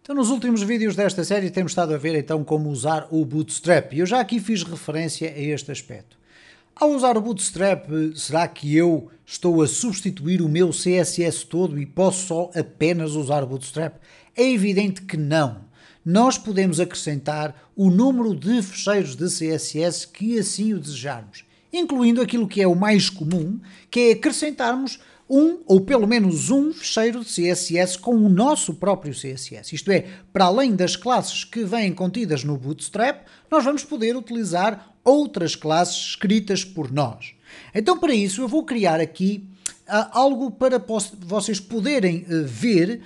Então, nos últimos vídeos desta série temos estado a ver então como usar o Bootstrap. E eu já aqui fiz referência a este aspecto. Ao usar o Bootstrap, será que eu estou a substituir o meu CSS todo e posso só apenas usar o Bootstrap? É evidente que não. Nós podemos acrescentar o número de fecheiros de CSS que assim o desejarmos, incluindo aquilo que é o mais comum, que é acrescentarmos um ou pelo menos um fecheiro de CSS com o nosso próprio CSS. Isto é, para além das classes que vêm contidas no Bootstrap, nós vamos poder utilizar outras classes escritas por nós. Então, para isso, eu vou criar aqui algo para vocês poderem ver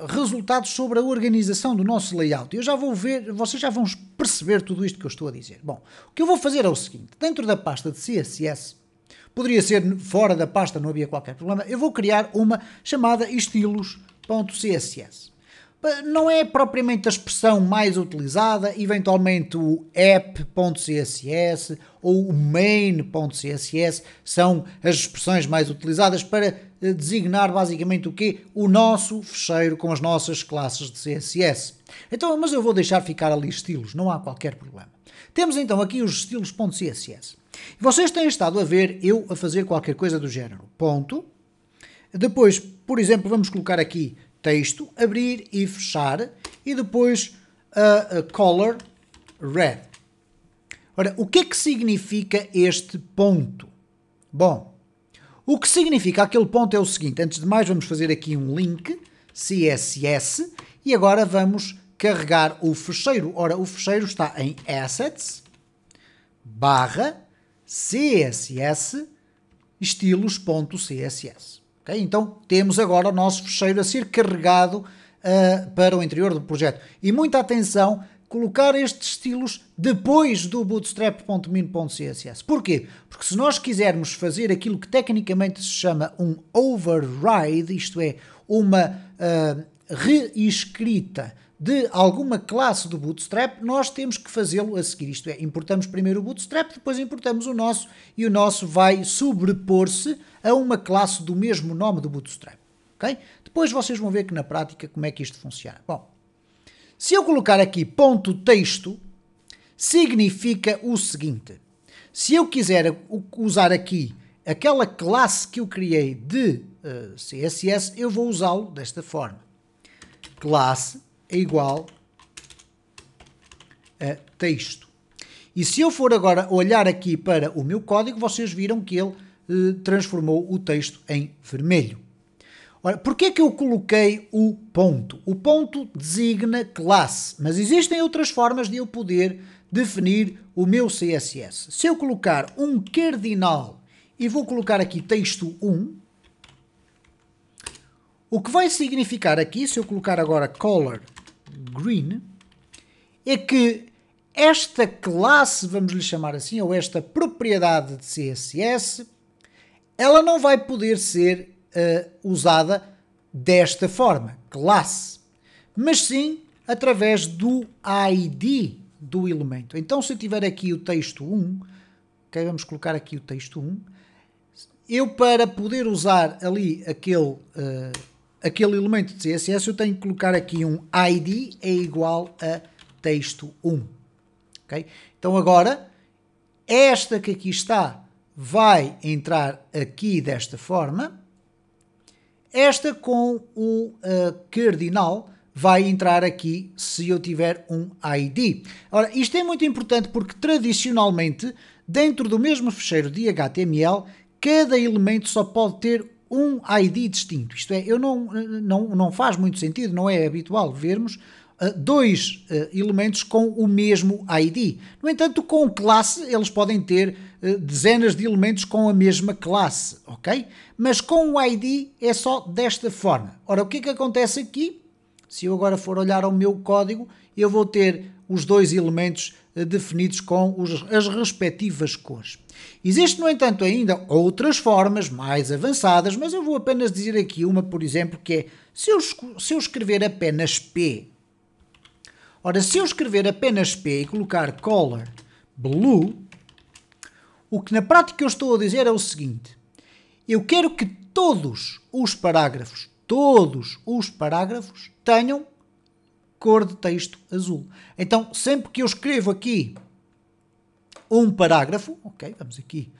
resultados sobre a organização do nosso layout. Eu já vou ver, vocês já vão perceber tudo isto que eu estou a dizer. Bom, o que eu vou fazer é o seguinte: dentro da pasta de CSS, poderia ser fora da pasta, não havia qualquer problema, eu vou criar uma chamada estilos.css. Não é propriamente a expressão mais utilizada, eventualmente o app.css ou o main.css são as expressões mais utilizadas para designar basicamente o quê? O nosso fecheiro com as nossas classes de CSS. Então, mas eu vou deixar ficar ali estilos, não há qualquer problema. Temos então aqui os estilos.css. Vocês têm estado a ver eu a fazer qualquer coisa do género. Ponto. Depois, por exemplo, vamos colocar aqui texto, abrir e fechar, e depois a color red. Ora, o que é que significa este ponto? Bom, o que significa aquele ponto é o seguinte: antes de mais vamos fazer aqui um link CSS e agora vamos carregar o fecheiro. Ora, o fecheiro está em assets /css estilos.css. Okay? Então temos agora o nosso fecheiro a ser carregado para o interior do projeto. E muita atenção, colocar estes estilos depois do bootstrap.min.css. Porquê? Porque se nós quisermos fazer aquilo que tecnicamente se chama um override, isto é, uma reescrita de alguma classe do Bootstrap, nós temos que fazê-lo a seguir. Isto é, importamos primeiro o Bootstrap, depois importamos o nosso, e o nosso vai sobrepor-se a uma classe do mesmo nome do Bootstrap. Okay? Depois vocês vão ver que na prática como é que isto funciona. Bom, se eu colocar aqui ponto texto, significa o seguinte: se eu quiser usar aqui aquela classe que eu criei de CSS, eu vou usá-lo desta forma. Classe é igual a texto. E se eu for agora olhar aqui para o meu código, vocês viram que ele transformou o texto em vermelho. Ora, porquê é que eu coloquei o ponto? O ponto designa classe, mas existem outras formas de eu poder definir o meu CSS. Se eu colocar um cardinal e vou colocar aqui texto 1, o que vai significar aqui, se eu colocar agora color green, é que esta classe, vamos lhe chamar assim, ou esta propriedade de CSS, ela não vai poder ser usada desta forma, classe, mas sim através do ID do elemento. Então, se eu tiver aqui o texto 1, okay, vamos colocar aqui o texto 1, eu para poder usar ali aquele elemento de CSS, eu tenho que colocar aqui um ID é igual a texto 1. Okay? Então agora, esta que aqui está vai entrar aqui desta forma, esta com o cardinal vai entrar aqui se eu tiver um ID. Ora, isto é muito importante porque tradicionalmente, dentro do mesmo fecheiro de HTML, cada elemento só pode ter um ID distinto. Isto é, não faz muito sentido, não é habitual vermos dois elementos com o mesmo ID. No entanto, com classe, eles podem ter dezenas de elementos com a mesma classe, ok? Mas com o ID é só desta forma. Ora, o que é que acontece aqui? Se eu agora for olhar ao meu código, eu vou ter os dois elementos definidos com as respectivas cores. Existem, no entanto, ainda outras formas mais avançadas, mas eu vou apenas dizer aqui uma, por exemplo, que é, se eu escrever apenas P, ora, se eu escrever apenas P e colocar color blue, o que na prática eu estou a dizer é o seguinte: eu quero que todos os parágrafos tenham cor de texto azul. Então, sempre que eu escrevo aqui um parágrafo, ok, vamos aqui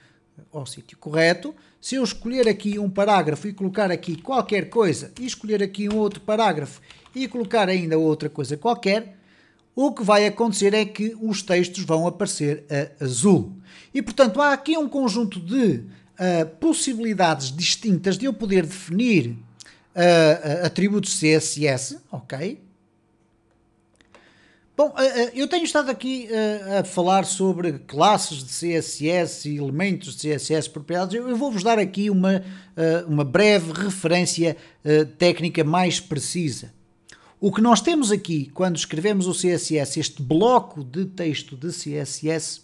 ao sítio correto, se eu escolher aqui um parágrafo e colocar aqui qualquer coisa, e escolher aqui um outro parágrafo e colocar ainda outra coisa qualquer, o que vai acontecer é que os textos vão aparecer a azul. E, portanto, há aqui um conjunto de possibilidades distintas de eu poder definir atributos CSS, ok? Bom, eu tenho estado aqui a falar sobre classes de CSS e elementos de CSS, propriedades. Eu vou-vos dar aqui uma breve referência técnica mais precisa. O que nós temos aqui, quando escrevemos o CSS, este bloco de texto de CSS,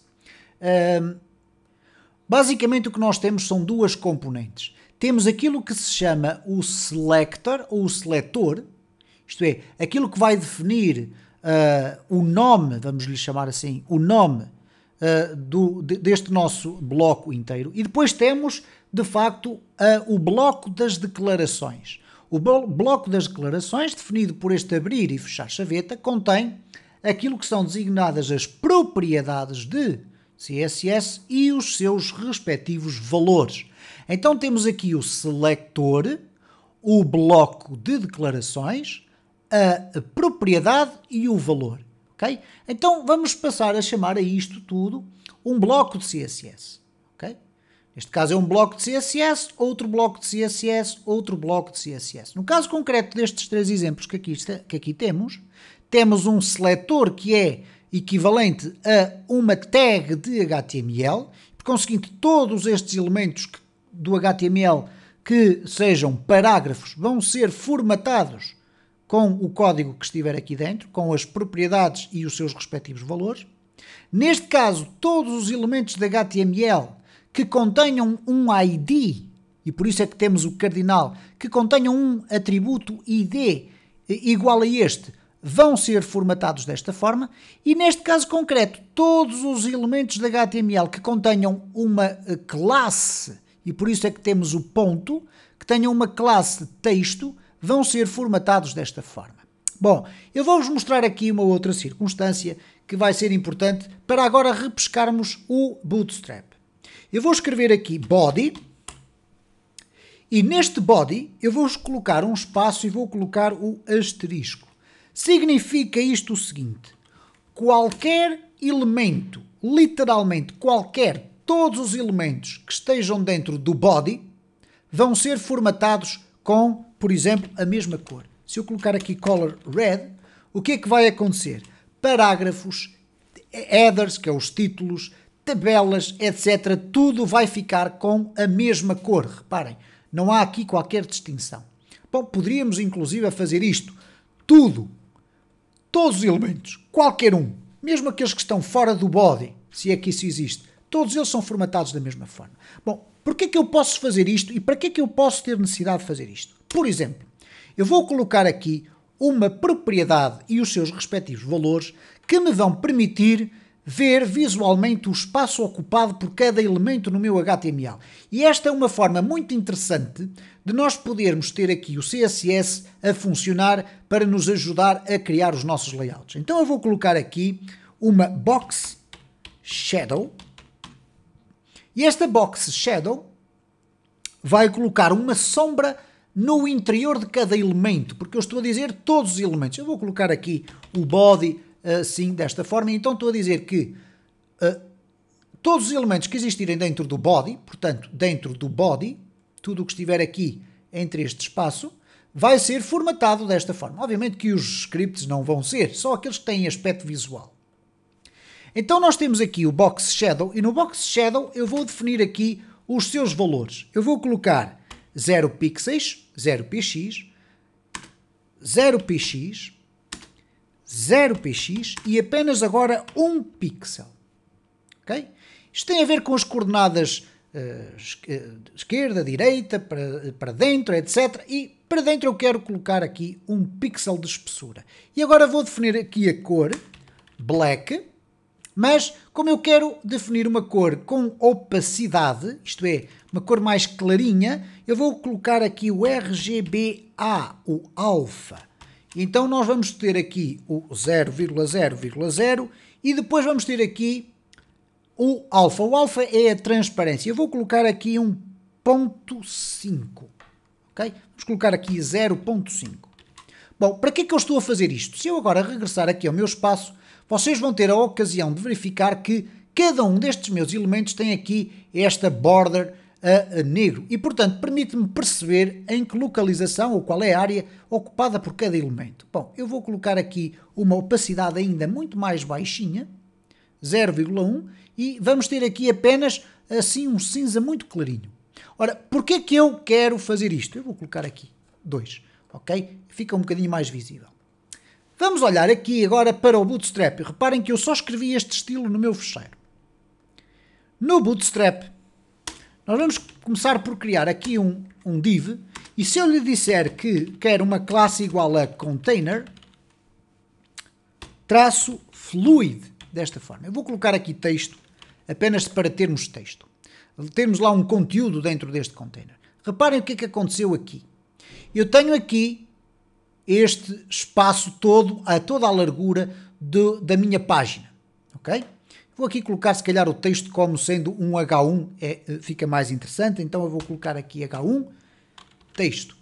basicamente o que nós temos são duas componentes. Temos aquilo que se chama o selector, ou o seletor, isto é, aquilo que vai definir o nome, vamos lhe chamar assim, o nome deste nosso bloco inteiro. E depois temos, de facto, o bloco das declarações. O bloco das declarações, definido por este abrir e fechar chaveta, contém aquilo que são designadas as propriedades de CSS e os seus respectivos valores. Então temos aqui o selector, o bloco de declarações, a propriedade e o valor. Okay? Então vamos passar a chamar a isto tudo um bloco de CSS. Okay? Neste caso é um bloco de CSS, outro bloco de CSS, outro bloco de CSS. No caso concreto destes três exemplos que aqui temos um seletor que é equivalente a uma tag de HTML. Por conseguinte, todos estes elementos do HTML que sejam parágrafos vão ser formatados com o código que estiver aqui dentro, com as propriedades e os seus respectivos valores. Neste caso, todos os elementos de HTML que contenham um ID, e por isso é que temos o cardinal, que contenham um atributo ID igual a este, vão ser formatados desta forma, e neste caso concreto, todos os elementos de HTML que contenham uma classe, e por isso é que temos o ponto, que tenham uma classe de texto, vão ser formatados desta forma. Bom, eu vou-vos mostrar aqui uma outra circunstância que vai ser importante para agora repescarmos o Bootstrap. Eu vou escrever aqui body, e neste body eu vou colocar um espaço e vou colocar o asterisco. Significa isto o seguinte: qualquer elemento, literalmente qualquer, todos os elementos que estejam dentro do body vão ser formatados com, por exemplo, a mesma cor. Se eu colocar aqui color red, o que é que vai acontecer? Parágrafos, headers, que é os títulos, tabelas, etc. Tudo vai ficar com a mesma cor. Reparem, não há aqui qualquer distinção. Bom, poderíamos inclusive fazer isto. Tudo, todos os elementos, qualquer um, mesmo aqueles que estão fora do body, se é que isso existe, todos eles são formatados da mesma forma. Bom, porquê é que eu posso fazer isto e para que é que eu posso ter necessidade de fazer isto? Por exemplo, eu vou colocar aqui uma propriedade e os seus respectivos valores que me vão permitir ver visualmente o espaço ocupado por cada elemento no meu HTML. E esta é uma forma muito interessante de nós podermos ter aqui o CSS a funcionar para nos ajudar a criar os nossos layouts. Então eu vou colocar aqui uma box shadow, e esta box shadow vai colocar uma sombra no interior de cada elemento, porque eu estou a dizer todos os elementos. Eu vou colocar aqui o body assim, desta forma, então estou a dizer que todos os elementos que existirem dentro do body, portanto, dentro do body, tudo o que estiver aqui entre este espaço, vai ser formatado desta forma. Obviamente que os scripts não vão ser, só aqueles que têm aspecto visual. Então nós temos aqui o box shadow, e no box shadow eu vou definir aqui os seus valores. Eu vou colocar 0 pixels, 0 px, 0 px, 0 px e apenas agora 1 pixel. Okay? Isto tem a ver com as coordenadas esquerda, direita, para dentro, etc. E para dentro eu quero colocar aqui 1 pixel de espessura. E agora vou definir aqui a cor, black, mas como eu quero definir uma cor com opacidade, isto é, uma cor mais clarinha, eu vou colocar aqui o RGBA, o alfa. Então nós vamos ter aqui o 0,0,0 e depois vamos ter aqui o alfa. O alfa é a transparência. Eu vou colocar aqui um 0,5. Ok? Vamos colocar aqui 0,5. Bom, para que é que eu estou a fazer isto? Se eu agora regressar aqui ao meu espaço, vocês vão ter a ocasião de verificar que cada um destes meus elementos tem aqui esta border a negro e, portanto, permite-me perceber em que localização ou qual é a área ocupada por cada elemento. Bom, eu vou colocar aqui uma opacidade ainda muito mais baixinha, 0,1, e vamos ter aqui apenas assim um cinza muito clarinho. Ora, porquê é que eu quero fazer isto? Eu vou colocar aqui 2, ok? Fica um bocadinho mais visível. Vamos olhar aqui agora para o Bootstrap. Reparem que eu só escrevi este estilo no meu fecheiro. No Bootstrap, nós vamos começar por criar aqui um div, e se eu lhe disser que quero uma classe igual a container, traço fluid, desta forma. Eu vou colocar aqui texto, apenas para termos texto. Temos lá um conteúdo dentro deste container. Reparem o que é que aconteceu aqui. Eu tenho aqui este espaço todo, a toda a largura da minha página, ok? Vou aqui colocar se calhar o texto como sendo um H1, fica mais interessante, então eu vou colocar aqui H1, texto.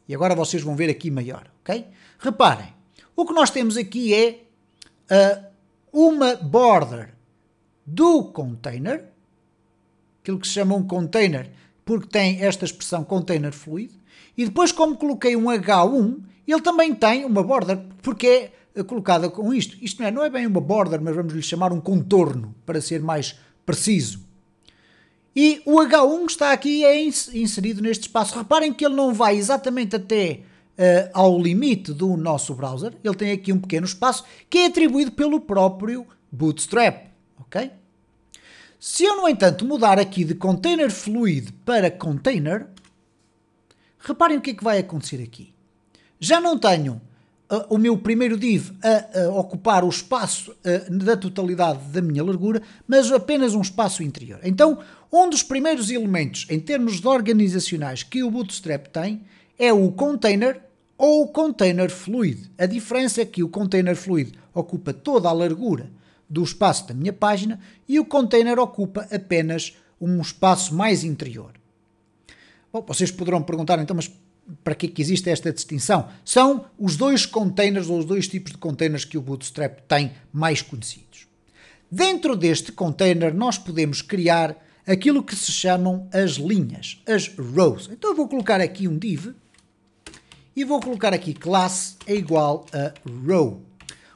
E agora vocês vão ver aqui maior, ok? Reparem, o que nós temos aqui é uma border do container, aquilo que se chama um container, porque tem esta expressão container fluid, e depois como coloquei um H1, ele também tem uma border, porque é colocada com isto. Isto não é bem uma border, mas vamos lhe chamar um contorno, para ser mais preciso. E o H1 está aqui inserido neste espaço. Reparem que ele não vai exatamente até ao limite do nosso browser. Ele tem aqui um pequeno espaço que é atribuído pelo próprio Bootstrap. Ok? Se eu, no entanto, mudar aqui de container fluid para container, reparem o que é que vai acontecer aqui. Já não tenho o meu primeiro div a ocupar o espaço da totalidade da minha largura, mas apenas um espaço interior. Então, um dos primeiros elementos em termos organizacionais que o Bootstrap tem é o container ou o container fluid. A diferença é que o container fluid ocupa toda a largura do espaço da minha página e o container ocupa apenas um espaço mais interior. Bom, vocês poderão perguntar então, mas para que existe esta distinção? São os dois containers ou os dois tipos de containers que o Bootstrap tem mais conhecidos. Dentro deste container nós podemos criar aquilo que se chamam as linhas, as rows. Então eu vou colocar aqui um div e vou colocar aqui classe é igual a row.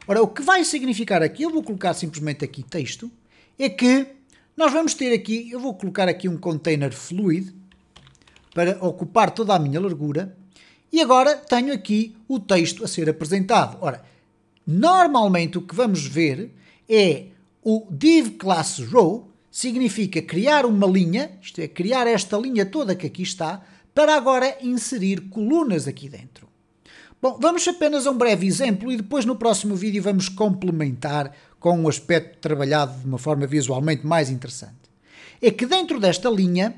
Ora, o que vai significar aqui, eu vou colocar simplesmente aqui texto, é que nós vamos ter aqui, eu vou colocar aqui um container fluid, para ocupar toda a minha largura, e agora tenho aqui o texto a ser apresentado. Ora, normalmente o que vamos ver é o div class row, significa criar uma linha, isto é, criar esta linha toda que aqui está, para agora inserir colunas aqui dentro. Bom, vamos apenas a um breve exemplo e depois no próximo vídeo vamos complementar com um aspecto trabalhado de uma forma visualmente mais interessante. É que dentro desta linha,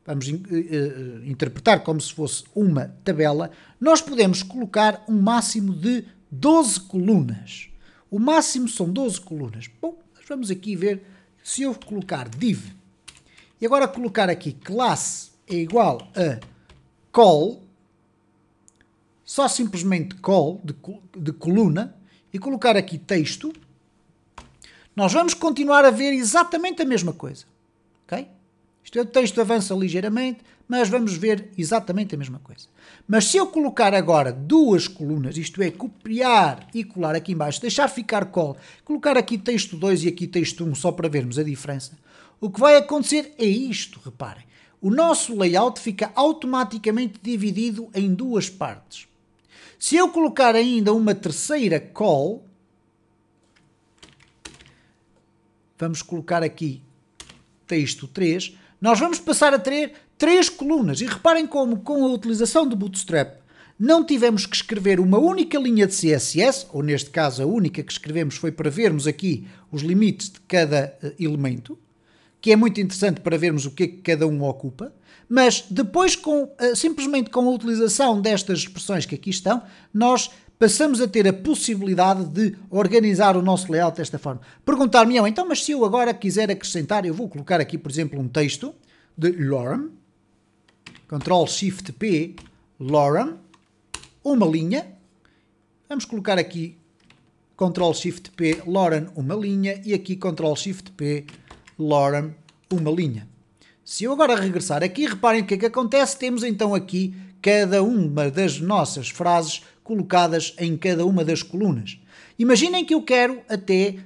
vamos interpretar como se fosse uma tabela, nós podemos colocar um máximo de 12 colunas. O máximo são 12 colunas. Bom, nós vamos aqui ver, se eu colocar div, e agora colocar aqui classe é igual a call, só simplesmente call, de coluna, e colocar aqui texto, nós vamos continuar a ver exatamente a mesma coisa. Ok? O texto avança ligeiramente, mas vamos ver exatamente a mesma coisa. Mas se eu colocar agora duas colunas, isto é, copiar e colar aqui embaixo, deixar ficar call, colocar aqui texto 2 e aqui texto 1 só para vermos a diferença, o que vai acontecer é isto, reparem. O nosso layout fica automaticamente dividido em duas partes. Se eu colocar ainda uma terceira call, vamos colocar aqui texto 3, nós vamos passar a ter 3 colunas. E reparem como, com a utilização do Bootstrap, não tivemos que escrever uma única linha de CSS, ou neste caso a única que escrevemos foi para vermos aqui os limites de cada elemento, que é muito interessante para vermos o que é que cada um ocupa, mas depois, simplesmente com a utilização destas expressões que aqui estão, nós passamos a ter a possibilidade de organizar o nosso layout desta forma. Perguntar-me, então, mas se eu agora quiser acrescentar, eu vou colocar aqui, por exemplo, um texto de lorem, Ctrl+Shift+P, lorem, uma linha, vamos colocar aqui Ctrl+Shift+P, lorem, uma linha, e aqui Ctrl+Shift+P, lorem, uma linha. Se eu agora regressar aqui, reparem o que é que acontece, temos então aqui cada uma das nossas frases colocadas em cada uma das colunas. Imaginem que eu quero até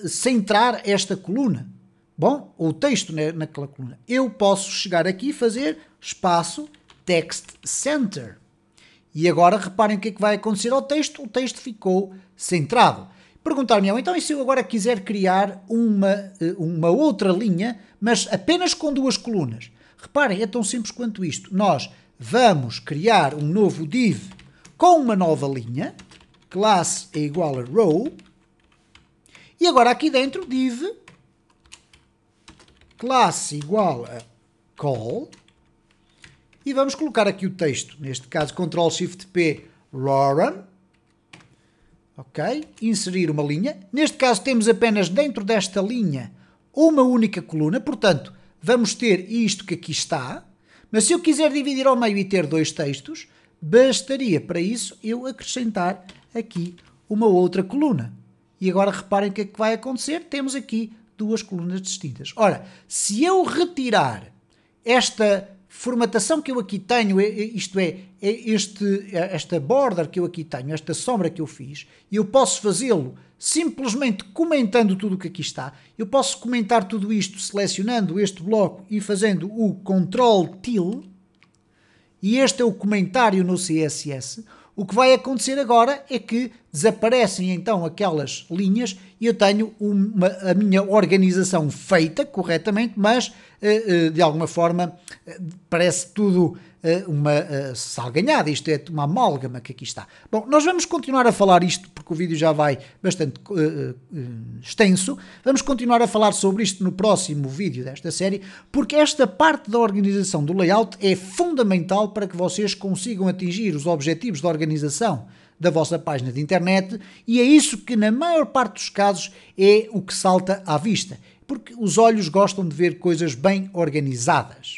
centrar esta coluna. Bom, o texto naquela coluna. Eu posso chegar aqui e fazer espaço Text Center. E agora reparem o que é que vai acontecer ao texto. O texto ficou centrado. Perguntar-me, então, e se eu agora quiser criar uma outra linha, mas apenas com duas colunas? Reparem, é tão simples quanto isto. Nós vamos criar um novo div com uma nova linha, classe é igual a row, e agora aqui dentro div classe igual a call, e vamos colocar aqui o texto, neste caso Ctrl+Shift+P, lorem, ok, inserir uma linha, neste caso temos apenas dentro desta linha uma única coluna, portanto vamos ter isto que aqui está, mas se eu quiser dividir ao meio e ter dois textos, bastaria para isso eu acrescentar aqui uma outra coluna. E agora reparem o que é que vai acontecer, temos aqui duas colunas distintas. Ora, se eu retirar esta formatação que eu aqui tenho, isto é, esta border que eu aqui tenho, esta sombra que eu fiz, eu posso fazê-lo simplesmente comentando tudo o que aqui está. Eu posso comentar tudo isto selecionando este bloco e fazendo o Ctrl+Til, e este é o comentário no CSS. O que vai acontecer agora é que desaparecem então aquelas linhas e eu tenho a minha organização feita corretamente, mas de alguma forma parece tudo uma salganhada, isto é uma amálgama que aqui está. Bom, nós vamos continuar a falar isto porque o vídeo já vai bastante extenso, vamos continuar a falar sobre isto no próximo vídeo desta série, porque esta parte da organização do layout é fundamental para que vocês consigam atingir os objetivos de organização da vossa página de internet, e é isso que na maior parte dos casos é o que salta à vista, porque os olhos gostam de ver coisas bem organizadas.